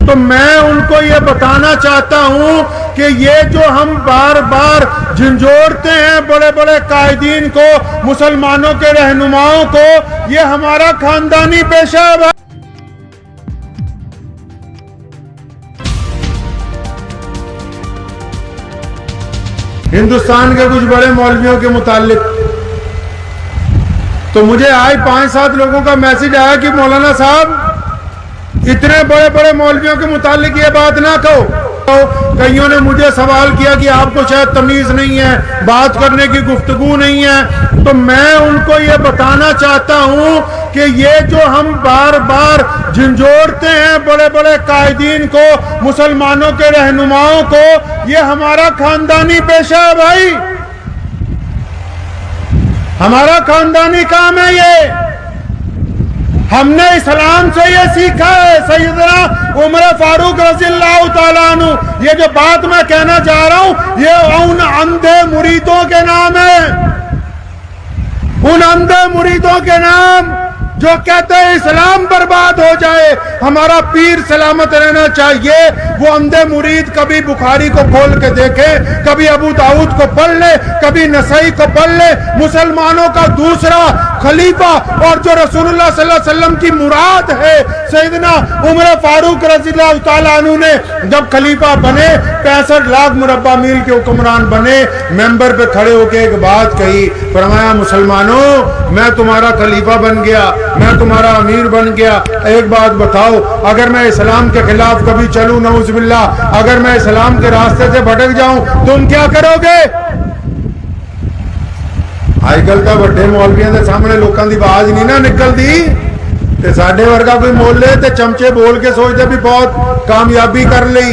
तो मैं उनको ये बताना चाहता हूं कि ये जो हम बार बार झंझोड़ते हैं बड़े बड़े कायदीन को, मुसलमानों के रहनुमाओं को, ये हमारा खानदानी पेशा है। हिंदुस्तान के कुछ बड़े मौलवियों के मुतालिक तो मुझे आज 5-7 लोगों का मैसेज आया कि मौलाना साहब इतने बड़े बड़े मौलवियों के मुतालिक ये बात ना कहो। तो कईयों ने मुझे सवाल किया कि आपको शायद तमीज नहीं है, बात करने की गुफ्तगू नहीं है। तो मैं उनको ये बताना चाहता हूं कि ये जो हम बार बार झंझोड़ते हैं बड़े बड़े कायदीन को, मुसलमानों के रहनुमाओं को, ये हमारा खानदानी पेशा है भाई, हमारा खानदानी काम है ये। हमने इस्लाम से ये सीखा है। सैयदना उमर फारूक रज़ियल्लाहु ताला अन्हु, ये जो बात मैं कहना चाह रहा हूं ये उन अंधे मुरीदों के नाम है, उन अंधे मुरीदों के नाम जो कहते हैं इस्लाम बर्बाद हो जाए, हमारा पीर सलामत रहना चाहिए। वो अंधे मुरीद कभी बुखारी को खोल के देखे, कभी अबू दाऊद को पढ़ ले, कभी नसई को पढ़ ले। मुसलमानों का दूसरा खलीफा और जो रसूलुल्लाह सल्लल्लाहु अलैहि वसल्लम की मुराद है, सैयदना उमर फारूक रज़ियल्लाहु ताला अन्हु ने जब खलीफा बने, 65 लाख मुरब्बा मील के हुक्मरान बने, मेंबर पे खड़े होके एक बात कही, फरमाया मुसलमानों मैं तुम्हारा खलीफा बन गया, मैं तुम्हारा अमीर बन गया। एक बात बताओ, अगर मैं इस्लाम के खिलाफ कभी चलूं, नऊज़ुबिल्लाह, अगर मैं इस्लाम के रास्ते से भटक जाऊं तुम क्या करोगे? आजकल तो बड़े मौलवियों के सामने लोगों की आवाज नहीं ना निकलती, ते साडे वर्गा कोई मोल ले ते चमचे बोल के सोचते भी बहुत कामयाबी कर ली।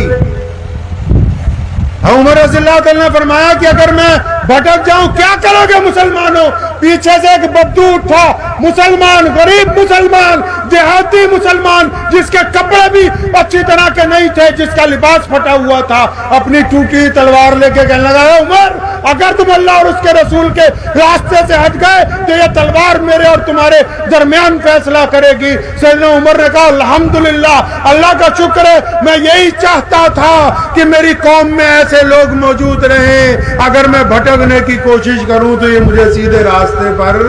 उमर रज़ियल्लाहु ताला ने फरमाया कि अगर मैं भटक जाऊं क्या करोगे मुसलमानों? पीछे से एक बद्दू उठा, मुसलमान, गरीब मुसलमान, देहाती मुसलमान, जिसके कपड़े भी अच्छी तरह के नहीं थे, जिसका लिबास फटा हुआ था, अपनी टूटी तलवार लेके कहने लगा, उमर अगर तुम अल्लाह और उसके रसूल के रास्ते से हट गए तो यह तलवार मेरे और तुम्हारे दरमियान फैसला करेगी। सैयदना उमर ने कहा अल्हम्दुलिल्लाह, अल्लाह का शुक्र है, मैं यही चाहता था कि मेरी कौम में ऐसे लोग मौजूद रहें। अगर मैं भटकने की कोशिश करूं तो ये मुझे सीधे रास्ते पर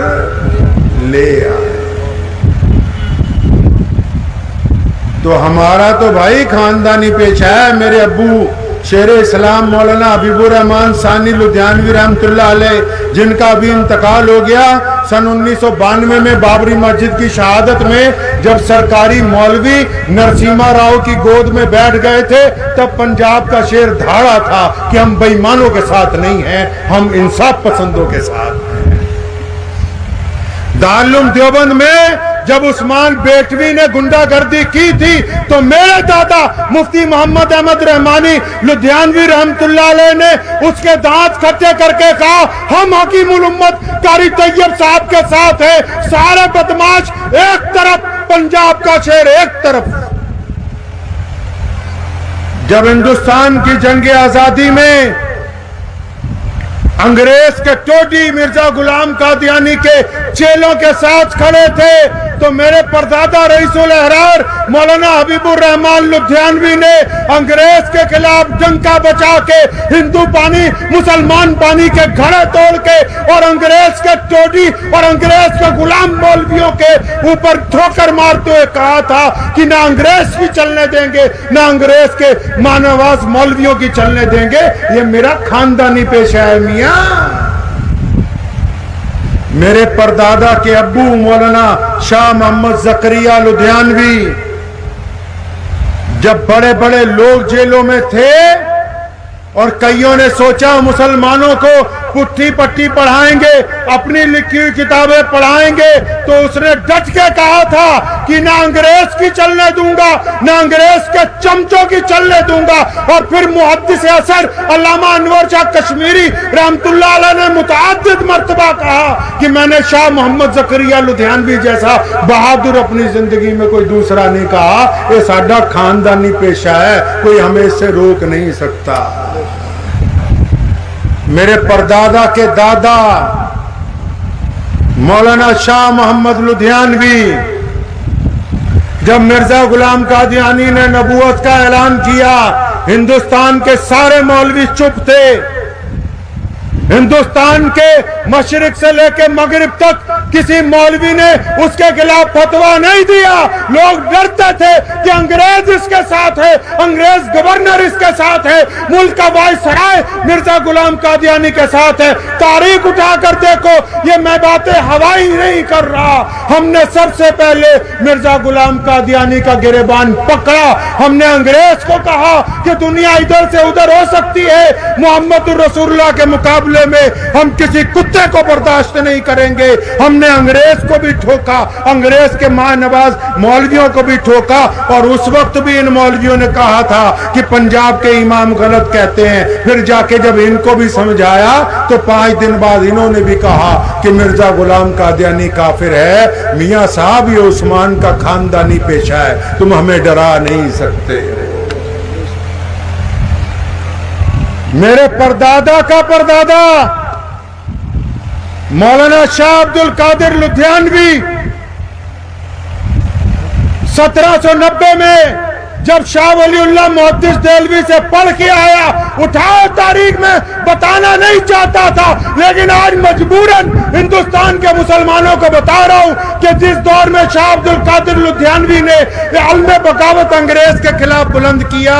ले आए। तो हमारा तो भाई खानदानी पेशा है। मेरे अब्बू शेर इस्लाम मौलाना हबीबुर रहमान सानी लुधियानवी रहमतुल्लाह अलैह, जिनका भी इंतकाल हो गया सन 1992 में बाबरी मस्जिद की शहादत में, जब सरकारी मौलवी नरसिम्हा राव की गोद में बैठ गए थे, तब पंजाब का शेर धाड़ा था कि हम बेईमानों के साथ नहीं हैं, हम इंसाफ पसंदों के साथ हैं। दारुल देवबंद में जब उस्मान बेटवी ने गुंडागर्दी की थी तो मेरे दादा मुफ्ती मोहम्मद अहमद रहमानी लुधियानवी रहमतुल्लाह अलैह ने उसके दांत खट्टे करके कहा, हम हकीमुल उम्मत कारी तैयब साहब के साथ है। सारे बदमाश एक तरफ, पंजाब का शेर एक तरफ। जब हिंदुस्तान की जंग आजादी में अंग्रेज के टोडी मिर्जा गुलाम कादियानी के चेलों के साथ खड़े थे, तो मेरे परदादा रईसुल अहरार मौलाना हबीबुर रहमान लुधियानवी ने अंग्रेज के खिलाफ डंका बचा के हिंदू पानी मुसलमान पानी के घड़े तोड़ के और अंग्रेज के टोडी और अंग्रेज के गुलाम मौलवियों के ऊपर ठोकर मारते हुए कहा था कि ना अंग्रेज की चलने देंगे, ना अंग्रेज के मानवास मौलवियों की चलने देंगे। ये मेरा खानदानी पेशा है मियां। मेरे परदादा के अब्बू मौलाना शाह मोहम्मद जकरिया लुधियानवी जब बड़े बड़े लोग जेलों में थे और कईयों ने सोचा मुसलमानों को पुट्ठी पट्टी पढ़ाएंगे, अपनी लिखी हुई किताबें पढ़ाएंगे, तो उसने डट के कहा था कि ना अंग्रेज की चलने दूंगा, ना अंग्रेज के चमचों की चलने दूंगा। और फिर मुहद्दिस असर अल्लामा अनवर शाह कश्मीरी रहमतुल्लाह अलैह ने मुतअद्दिद मर्तबा कहा कि मैंने शाह मोहम्मद जकरिया लुधियानवी जैसा बहादुर अपनी जिंदगी में कोई दूसरा नहीं कहा। ये साडा खानदानी पेशा है, कोई हमें इससे रोक नहीं सकता। मेरे परदादा के दादा मौलाना शाह मोहम्मद लुधियानवी जब मिर्जा गुलाम कादियानी ने नबूवत का ऐलान किया, हिंदुस्तान के सारे मौलवी चुप थे। हिंदुस्तान के मशरिक से लेकर मगरिब तक किसी मौलवी ने उसके खिलाफ फतवा नहीं दिया। लोग डरते थे कि अंग्रेज इसके साथ है, अंग्रेज गवर्नर इसके साथ है, मुल्क का वायसराय मिर्जा गुलाम कादियानी के साथ है। तारीख उठाकर देखो, ये मैं बातें हवाई नहीं कर रहा। हमने सबसे पहले मिर्जा गुलाम कादियानी का गिरेबान पकड़ा। हमने अंग्रेज को कहा कि दुनिया इधर से उधर हो सकती है, मोहम्मद रसूलुल्लाह के मुकाबले में हम किसी कुत्ते को बर्दाश्त नहीं करेंगे। हमने अंग्रेज को भी ठोका, अंग्रेज के मानवाज मौलवियों को भी ठोका। और उस वक्त भी इन मौलवियों ने कहा था कि पंजाब के इमाम गलत कहते हैं। फिर जाके जब इनको भी समझाया तो 5 दिन बाद इन्होंने भी कहा कि मिर्जा गुलाम कादियानी काफिर है। मियां साहब, ये उस्मान का खानदानी पेशा है, तुम हमें डरा नहीं सकते। मेरे परदादा का परदादा मौलाना शाह अब्दुल कादिर लुधियानवी 1790 में जब शाह वलीउल्लाह मुहद्दिस देलवी से पढ़ के आया, उठाओ तारीख में बताना नहीं चाहता था, लेकिन आज मजबूरन हिंदुस्तान के मुसलमानों को बता रहा हूं कि जिस दौर में शाह अब्दुल कादिर लुधियानवी ने अलमे बगावत अंग्रेज के खिलाफ बुलंद किया।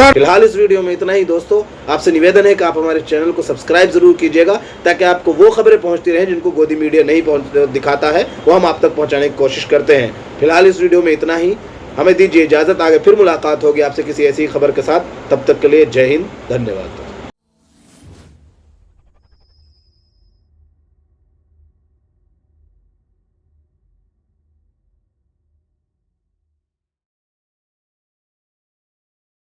फिलहाल इस वीडियो में इतना ही दोस्तों। आपसे निवेदन है कि आप हमारे चैनल को सब्सक्राइब जरूर कीजिएगा, ताकि आपको वो खबरें पहुंचती रहें जिनको गोदी मीडिया नहीं दिखाता है, वो हम आप तक पहुंचाने की कोशिश करते हैं। फिलहाल इस वीडियो में इतना ही, हमें दीजिए इजाज़त। आगे फिर मुलाकात होगी आपसे किसी ऐसी खबर के साथ। तब तक के लिए जय हिंद, धन्यवाद।